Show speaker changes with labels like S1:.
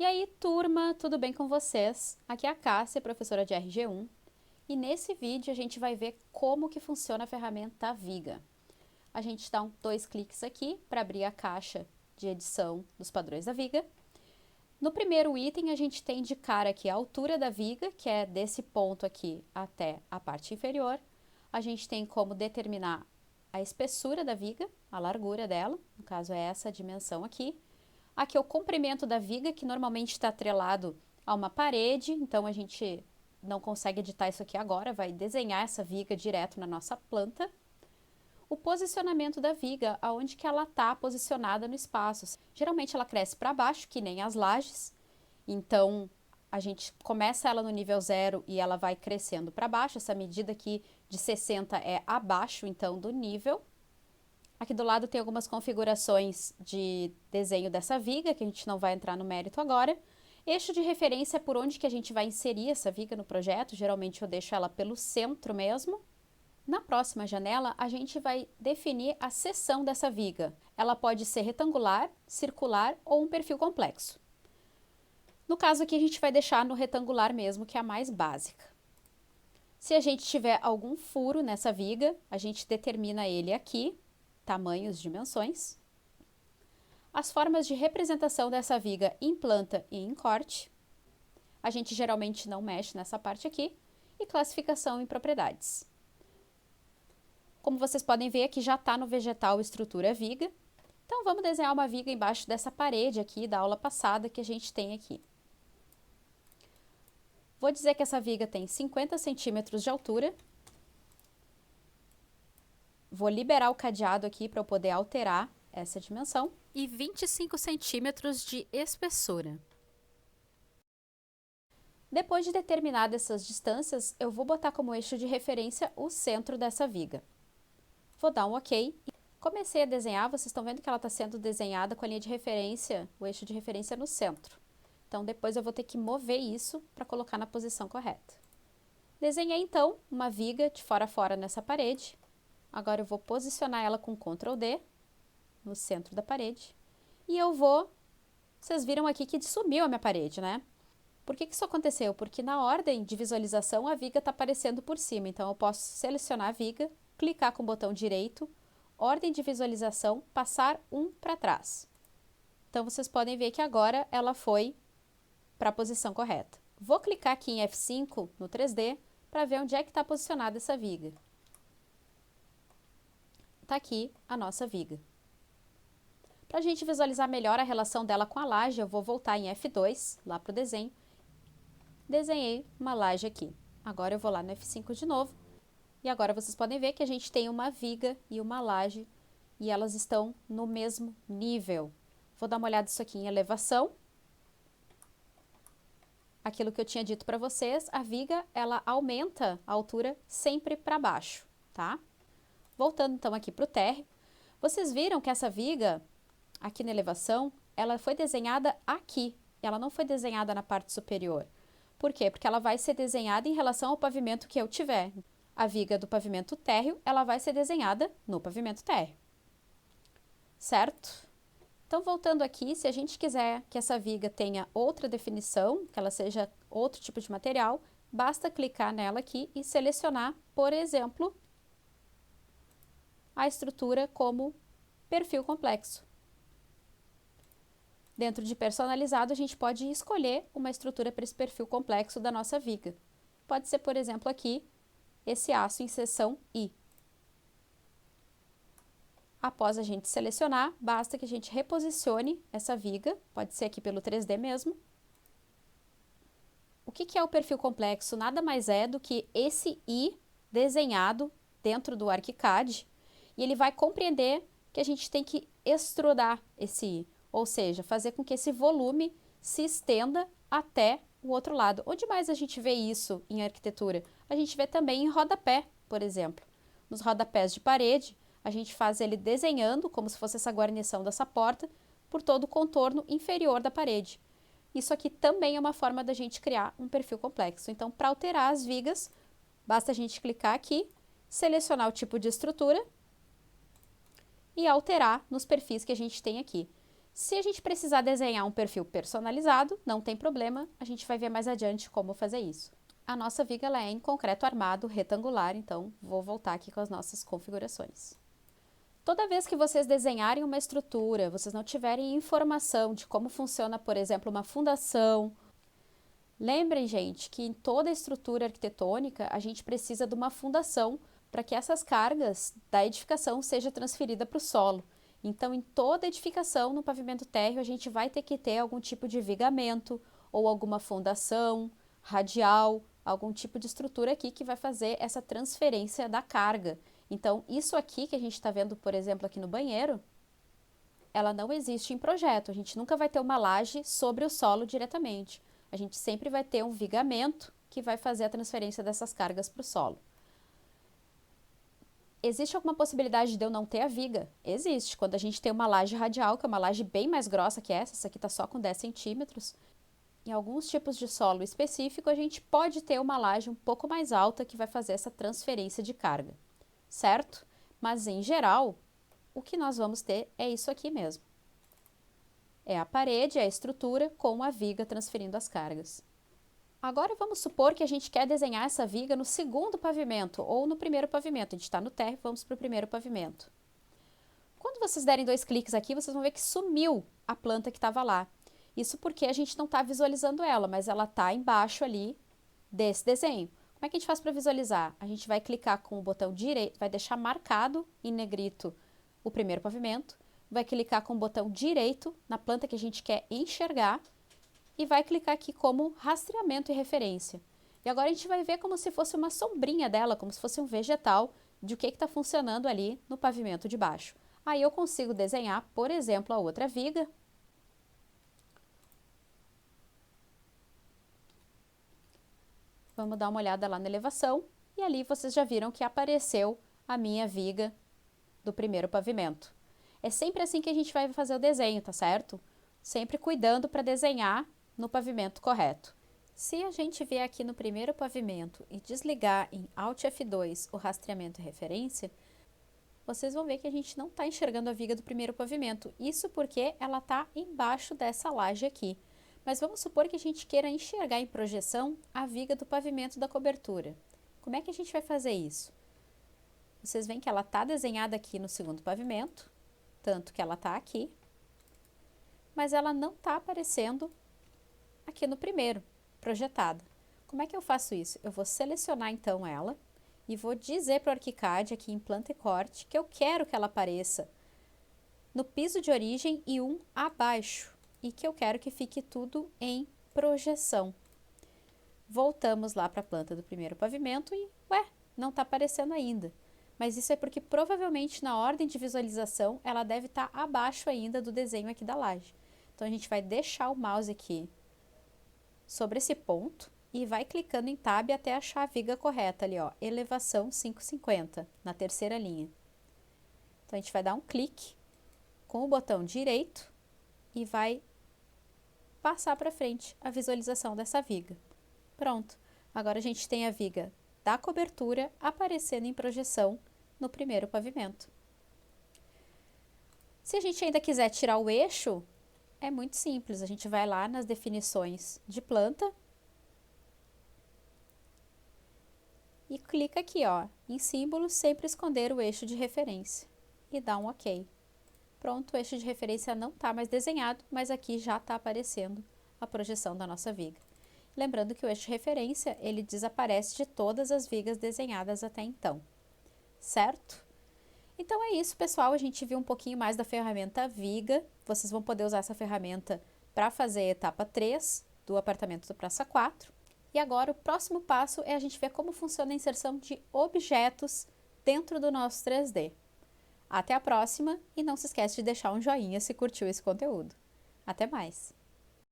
S1: aí, turma, tudo bem com vocês? Aqui é a Cássia, professora de RG1, e nesse vídeo a gente vai ver como que funciona a ferramenta Viga. A gente dá dois cliques aqui para abrir a caixa de edição dos padrões da Viga. No primeiro item, a gente tem de cara aqui a altura da viga, que é desse ponto aqui até a parte inferior. A gente tem como determinar a espessura da viga, a largura dela, no caso é essa dimensão aqui. Aqui é o comprimento da viga, que normalmente está atrelado a uma parede, então a gente não consegue editar isso aqui agora, vai desenhar essa viga direto na nossa planta. O posicionamento da viga, aonde que ela está posicionada no espaço. Geralmente ela cresce para baixo, que nem as lajes, então a gente começa ela no nível 0 e ela vai crescendo para baixo. Essa medida aqui de 60 é abaixo, então, do nível. Aqui do lado tem algumas configurações de desenho dessa viga, que a gente não vai entrar no mérito agora. Eixo de referência é por onde que a gente vai inserir essa viga no projeto, geralmente eu deixo ela pelo centro mesmo. Na próxima janela, a gente vai definir a seção dessa viga. Ela pode ser retangular, circular ou um perfil complexo. No caso aqui, a gente vai deixar no retangular mesmo, que é a mais básica. Se a gente tiver algum furo nessa viga, a gente determina ele aqui, tamanhos, dimensões. As formas de representação dessa viga em planta e em corte. A gente geralmente não mexe nessa parte aqui. E classificação em propriedades. Como vocês podem ver, aqui já está no vegetal estrutura viga. Então, vamos desenhar uma viga embaixo dessa parede aqui da aula passada que a gente tem aqui. Vou dizer que essa viga tem 50 centímetros de altura. Vou liberar o cadeado aqui para eu poder alterar essa dimensão. E 25 centímetros de espessura. Depois de determinadas essas distâncias, eu vou botar como eixo de referência o centro dessa viga. Vou dar um OK. Comecei a desenhar, vocês estão vendo que ela está sendo desenhada com a linha de referência, o eixo de referência no centro. Então, depois eu vou ter que mover isso para colocar na posição correta. Desenhei, então, uma viga de fora a fora nessa parede. Agora, eu vou posicionar ela com Ctrl D no centro da parede. E eu vou... Vocês viram aqui que sumiu a minha parede, né? Por que isso aconteceu? Porque na ordem de visualização, a viga está aparecendo por cima. Então, eu posso selecionar a viga, clicar com o botão direito, ordem de visualização, passar um para trás. Então, vocês podem ver que agora ela foi para a posição correta. Vou clicar aqui em F5 no 3D para ver onde é que está posicionada essa viga. Está aqui a nossa viga. Para a gente visualizar melhor a relação dela com a laje, eu vou voltar em F2, lá para o desenho. Desenhei uma laje aqui. Agora eu vou lá no F5 de novo. E agora vocês podem ver que a gente tem uma viga e uma laje e elas estão no mesmo nível. Vou dar uma olhada nisso aqui em elevação. Aquilo que eu tinha dito para vocês, a viga, ela aumenta a altura sempre para baixo, tá? Voltando então aqui para o térreo, vocês viram que essa viga, aqui na elevação, ela foi desenhada aqui, ela não foi desenhada na parte superior. Por quê? Porque ela vai ser desenhada em relação ao pavimento que eu tiver. A viga do pavimento térreo, ela vai ser desenhada no pavimento térreo. Certo? Então, voltando aqui, se a gente quiser que essa viga tenha outra definição, que ela seja outro tipo de material, basta clicar nela aqui e selecionar, por exemplo, a estrutura como perfil complexo. Dentro de personalizado, a gente pode escolher uma estrutura para esse perfil complexo da nossa viga. Pode ser, por exemplo, aqui, esse aço em seção I. Após a gente selecionar, basta que a gente reposicione essa viga, pode ser aqui pelo 3D mesmo. O que é o perfil complexo? Nada mais é do que esse I desenhado dentro do ArchiCAD, e ele vai compreender que a gente tem que extrudar esse I, ou seja, fazer com que esse volume se estenda até o outro lado. Onde mais a gente vê isso em arquitetura? A gente vê também em rodapé, por exemplo. Nos rodapés de parede, a gente faz ele desenhando, como se fosse essa guarnição dessa porta, por todo o contorno inferior da parede. Isso aqui também é uma forma da gente criar um perfil complexo. Então, para alterar as vigas, basta a gente clicar aqui, selecionar o tipo de estrutura e alterar nos perfis que a gente tem aqui. Se a gente precisar desenhar um perfil personalizado, não tem problema, a gente vai ver mais adiante como fazer isso. A nossa viga ela é em concreto armado retangular, então vou voltar aqui com as nossas configurações. Toda vez que vocês desenharem uma estrutura, vocês não tiverem informação de como funciona, por exemplo, uma fundação, lembrem, gente, que em toda estrutura arquitetônica a gente precisa de uma fundação para que essas cargas da edificação sejam transferidas para o solo. Então, em toda edificação no pavimento térreo, a gente vai ter que ter algum tipo de vigamento ou alguma fundação radial, algum tipo de estrutura aqui que vai fazer essa transferência da carga. Então, isso aqui que a gente está vendo, por exemplo, aqui no banheiro, ela não existe em projeto. A gente nunca vai ter uma laje sobre o solo diretamente. A gente sempre vai ter um vigamento que vai fazer a transferência dessas cargas para o solo. Existe alguma possibilidade de eu não ter a viga? Existe. Quando a gente tem uma laje radial, que é uma laje bem mais grossa que essa aqui está só com 10 centímetros, em alguns tipos de solo específico, a gente pode ter uma laje um pouco mais alta que vai fazer essa transferência de carga, certo? Mas, em geral, o que nós vamos ter é isso aqui mesmo. É a parede, é a estrutura com a viga transferindo as cargas. Agora vamos supor que a gente quer desenhar essa viga no segundo pavimento ou no primeiro pavimento. A gente está no térreo, vamos para o primeiro pavimento. Quando vocês derem 2 cliques aqui, vocês vão ver que sumiu a planta que estava lá. Isso porque a gente não está visualizando ela, mas ela está embaixo ali desse desenho. Como é que a gente faz para visualizar? A gente vai clicar com o botão direito, vai deixar marcado em negrito o primeiro pavimento, vai clicar com o botão direito na planta que a gente quer enxergar e vai clicar aqui como rastreamento e referência. E agora a gente vai ver como se fosse uma sombrinha dela, como se fosse um vegetal de o que está funcionando ali no pavimento de baixo. Aí eu consigo desenhar, por exemplo, a outra viga. Vamos dar uma olhada lá na elevação e ali vocês já viram que apareceu a minha viga do primeiro pavimento. É sempre assim que a gente vai fazer o desenho, tá certo? Sempre cuidando para desenhar no pavimento correto. Se a gente vier aqui no primeiro pavimento e desligar em Alt F2 o rastreamento e referência, vocês vão ver que a gente não está enxergando a viga do primeiro pavimento. Isso porque ela está embaixo dessa laje aqui. Mas vamos supor que a gente queira enxergar em projeção a viga do pavimento da cobertura. Como é que a gente vai fazer isso? Vocês veem que ela está desenhada aqui no segundo pavimento, tanto que ela está aqui, mas ela não está aparecendo aqui no primeiro, projetada. Como é que eu faço isso? Eu vou selecionar então ela e vou dizer para o ArchiCAD aqui em planta e corte que eu quero que ela apareça no piso de origem e um abaixo e que eu quero que fique tudo em projeção. Voltamos lá para a planta do primeiro pavimento e, não está aparecendo ainda. Mas isso é porque provavelmente na ordem de visualização ela deve estar abaixo ainda do desenho aqui da laje. Então a gente vai deixar o mouse aqui sobre esse ponto e vai clicando em Tab até achar a viga correta ali, ó, elevação 550, na terceira linha. Então a gente vai dar um clique com o botão direito e vai passar para frente a visualização dessa viga. Pronto, agora a gente tem a viga da cobertura aparecendo em projeção no primeiro pavimento. Se a gente ainda quiser tirar o eixo, é muito simples, a gente vai lá nas definições de planta e clica aqui, ó, em símbolo, sempre esconder o eixo de referência e dá um OK. Pronto, o eixo de referência não está mais desenhado, mas aqui já está aparecendo a projeção da nossa viga. Lembrando que o eixo de referência, ele desaparece de todas as vigas desenhadas até então, certo? Então é isso, pessoal, a gente viu um pouquinho mais da ferramenta Viga. Vocês vão poder usar essa ferramenta para fazer a etapa 3 do apartamento do Praça 4. E agora o próximo passo é a gente ver como funciona a inserção de objetos dentro do nosso 3D. Até a próxima e não se esquece de deixar um joinha se curtiu esse conteúdo. Até mais!